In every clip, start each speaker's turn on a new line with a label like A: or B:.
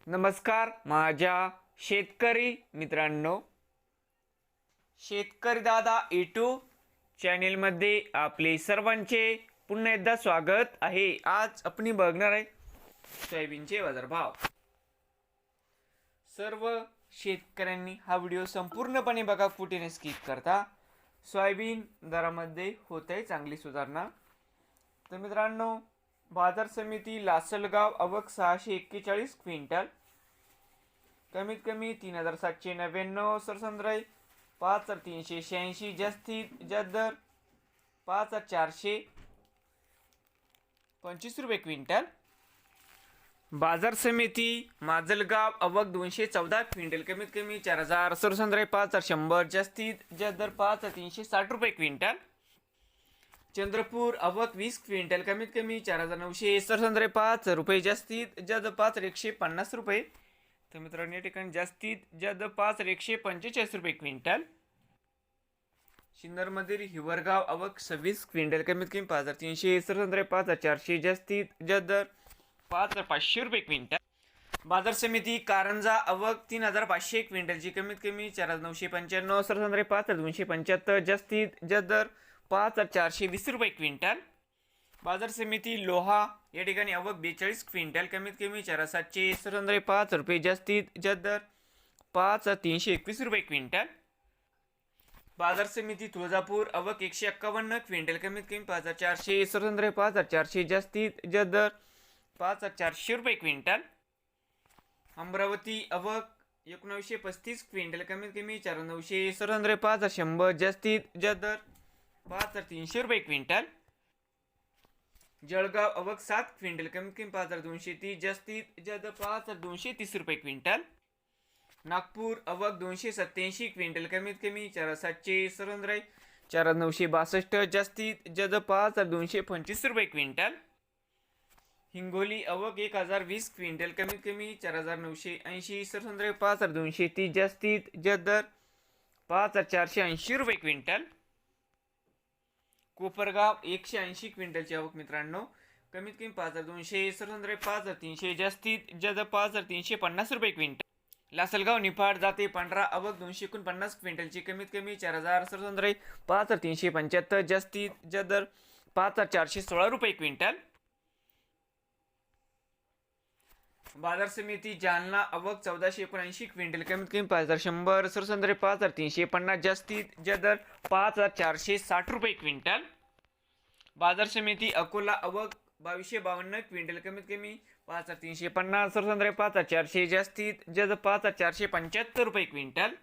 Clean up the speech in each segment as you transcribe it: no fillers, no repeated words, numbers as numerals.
A: नमस्कार माझ्या शेतकरी मित्रांनो, शेतकरी दादा यूट्यूब चॅनेलमध्ये आपले सर्वांचे पुन्हा एकदा स्वागत आहे। आज आपण बघणार आहे सोयाबीनचे बाजारभाव। सर्व शेतकऱ्यांनी हा व्हिडिओ संपूर्णपणे बघा, कुठे स्किप करता। सोयाबीन दरामध्ये होत आहे चांगली सुधारणा। तर मित्रांनो, बाजार समिती लासलगाव आवक 641 क्विंटल, कमीत कमी 3799, सरसंद्राई 5386, जास्तीत जास्त दर 5425 रुपये क्विंटल। बाजार समिती माजलगाव आवक 214 क्विंटल, कमीत कमी 4000, सरसंद्राई 5100, जास्तीत जास्त दर 5360 रुपये क्विंटल। चंद्रपूर आवक 20 क्विंटल, कमीत कमी 4900, सरसंद्राई 5 रुपये, जास्तीत जास्त 5150 रुपये। तर मित्रांनो, या ठिकाणी जास्तीत जास्त 5145 रुपये क्विंटल। सिन्नरमधील हिवरगाव आवक 26 क्विंटल, कमीत कमी 5300, सरसंद्राई 5400, जास्तीत जास्त दर 5500 रुपये क्विंटल। बाजार समिती कारंजा आवक 3500 क्विंटलची, कमीत कमी 4995, सरसंद्राई 5275, जास्तीत जास्त दर 5420 रुपये क्विंटल। बाजार समिती लोहा या ठिकाणी आवक 42 क्विंटल, कमीत कमी 4700, सरसंद्राई 5 रुपये, जास्तीत जास्त दर 5321 रुपये क्विंटल। बाजार समिती तुळजापूर आवक 151 क्विंटल, कमीत कमी 5400, सरसंद्राई 5400, जास्तीत जास्त दर 5400 रुपये क्विंटल। अमरावती आवक 1935 क्विंटल, कमीत कमी 4900, सरसंद्राई 5100, जास्तीत जास्त दर 5300 रुपये क्विंटल। जळगाव आवक 7 क्विंटल, कमीत कमी 5230, जास्तीत जास्त 5230 रुपये क्विंटल। नागपूर आवक 287 क्विंटल, कमीत कमी 4700, सरसंद्राई 4962, जास्तीत जास्त 5225 रुपये क्विंटल। हिंगोली आवक 1020 क्विंटल, कमीत कमी 4980, सरसंद्राई 5230, जास्तीत जास्त दर 5480 रुपये क्विंटल। कोपरगाव 180 क्विंटलची आवक मित्रांनो, कमीत कमी 5200, सरसंद्राई 5300, जास्तीत जास्त 5350 रुपये क्विंटल। लासलगाव निफाड जाते 15 आवक 249 क्विंटलची, कमीत कमी 4000, सरसंद्राई 5375, जास्तीत जास्त दर 5416 रुपये क्विंटल। बाजार समिती जालना आवक 1479 क्विंटल, कमीत कमी 5100, सरसंद्राई 5350, जास्तीत जास्त दर 5460 रुपये क्विंटल। बाजार समिती अकोला आवक 2252 क्विंटल, कमीत कमी 5350, सरसंद्राई 5400, जास्तीत जास्त 5475 रुपये क्विंटल।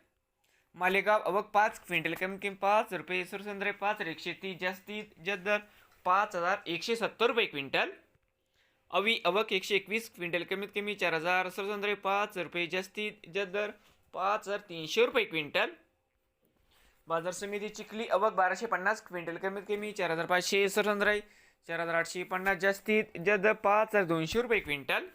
A: मालेगाव आवक 5 क्विंटल, कमीत कमी 5 रुपये, सरसंद्राई 5130, जास्तीत जास्त दर 5170 रुपये क्विंटल। अवी आवक 121 क्विंटल, कमीत कमी 4000, सरसंद्राई 5 रुपये, जास्तीत जास्त दर 5300 रुपये क्विंटल। बाजार समिती चिखली आवक 1250 क्विंटल, कमीत कमी 4500, सरसंद्राई 4850, जास्तीत जास्त 5200 रुपये क्विंटल।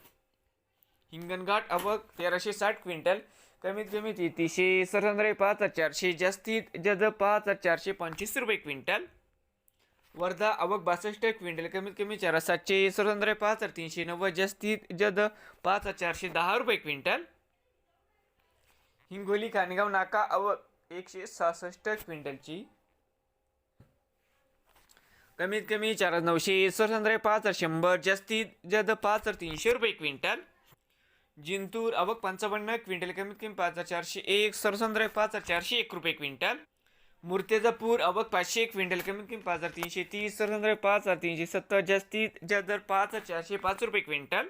A: हिंगणघाट आवक 1360 क्विंटल, कमीत कमी 3300, सरसंद्राई 5400, जास्तीत जास्त 5425 रुपये क्विंटल। वर्धा आवक 62 क्विंटल, कमीत कमी 4700, सरसंद्राई 5390, जास्तीत जास्त 5410 रुपये क्विंटल। हिंगोली खानगाव नाका आवक 166 क्विंटलची, कमीत कमी 4900, सरसंद्राई 5100, जास्तीत जास्त 5300 रुपये क्विंटल। जिंतूर आवक 55 क्विंटल, कमीत कमी 5401, सरसंद्राई 5401 रुपये क्विंटल। मूर्तिजापूर आवक 500 क्विंटल, कमीत कमी 5330, सरसंद्राई 5370, जास्तीत जास्त दर 5405 रुपये क्विंटल।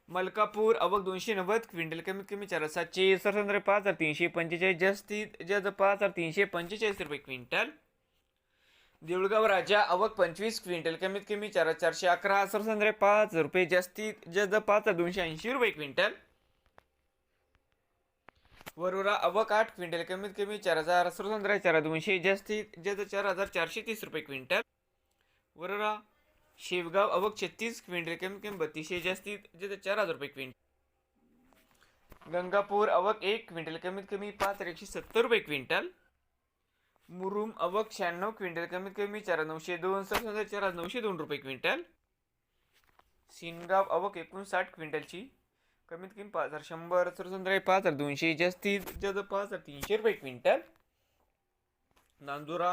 A: मलकापूर आवक 290 क्विंटल, कमीत कमी 4700, सरसंद्राई 5345, जास्तीत जास्त 5345 रुपये क्विंटल। देऊळगाव राजा आवक 25 क्विंटल, कमीत कमी 4411, सरसंद्राई 5 रुपये, जास्तीत जास्त 5280 रुपये क्विंटल। वरोरा आवक 8 क्विंटल, कमीत कमी 4000, सरसंद्राई 4200, जास्तीत जास्त 4430 रुपये क्विंटल। वरोरा शेवगाव आवक 36 क्विंटल, कमीत कमी 3200, जास्तीत जास्त 4000 रुपये क्विंटल। गंगापूर आवक 1 क्विंटल, कमीत कमी 5170 रुपये क्विंटल। मुरुम आवक 96 क्विंटल, कमीत कमी 4902, सरसंद्राई 4902 रुपये क्विंटल। सिनगाव आवक 59 क्विंटलची, कमीत कमी 5100, सर्वसाधारण 5200, जास्तीत जास्त 5300 क्विंटल. नांदुरा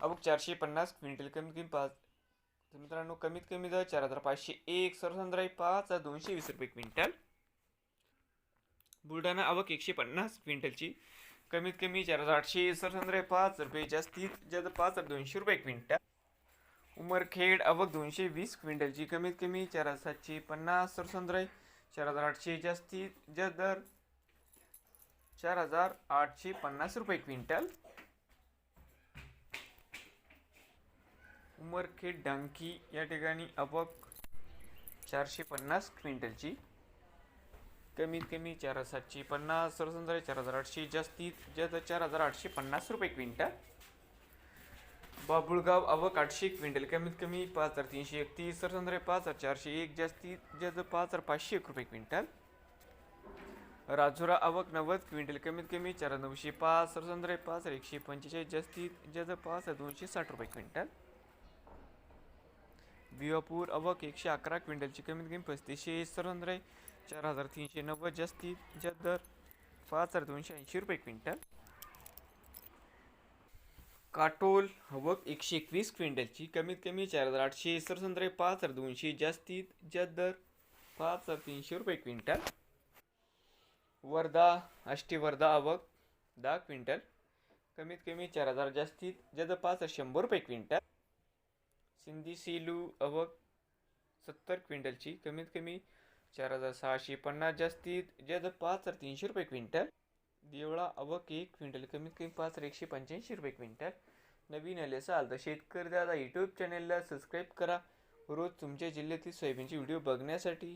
A: आवक 450 क्विंटल, कमीत कमी 5. मित्रांनो कमीत कमी दर 4501, सर्वसाधारण 5220 क्विंटल. बुलढाणा आवक 150 क्विंटलची, कमीत कमी 4800, सर्वसाधारण 5 जास्तीत जास्त 5200 क्विंटल. उमरखेड आवक 220 क्विंटलची, कमीत कमी 4750, सर्वसाधारण 4800, जास्तीत जास्त दर 4850 क्विंटल. उमरखेड डांकी या ठिकाणी आवक 450 क्विंटलची, कमीत कमी 4750, सर्वसाधारण 4800, जास्तीत जास्त 4850 क्विंटल. बाबुळगाव आवक 800 क्विंटल, कमीत कमी 5331, सर्वसाधारण 5401, जास्तीत जास्त 5500 क्विंटल. राजुरा आवक 90 क्विंटल, कमीत कमी 4905, सर्वसाधारण 5145, जास्तीत जास्त 5260 क्विंटल. भिवापूर आवक 111 क्विंटलची, कमीत कमी 3500, सर्वसाधारण 4390, जास्तीत जास्त दर 5280 क्विंटल. काटोल आवक 121 क्विंटलची, कमीत कमी 4800, सर्वसाधारण 5200, जास्तीत जास्त दर 5300 क्विंटल. वर्धा आष्टी वर्धा आवक 10 क्विंटल, कमीत कमी 4000, जास्तीत जास्त 5100 क्विंटल. सिंधी सेलू आवक 70 क्विंटलची, कमीत कमी 4650, जास्तीत जास्त 5300 क्विंटल. देवळा आवक 1 क्विंटल, कमीत कमी 5185 क्विंटल. नवीन आले असाल तर शेतकरी दादा यूट्यूब चॅनेलला सबस्क्राईब करा रोज तुमच्या जिल्ह्यातील सोयाबीनचे व्हिडिओ बघण्यासाठी.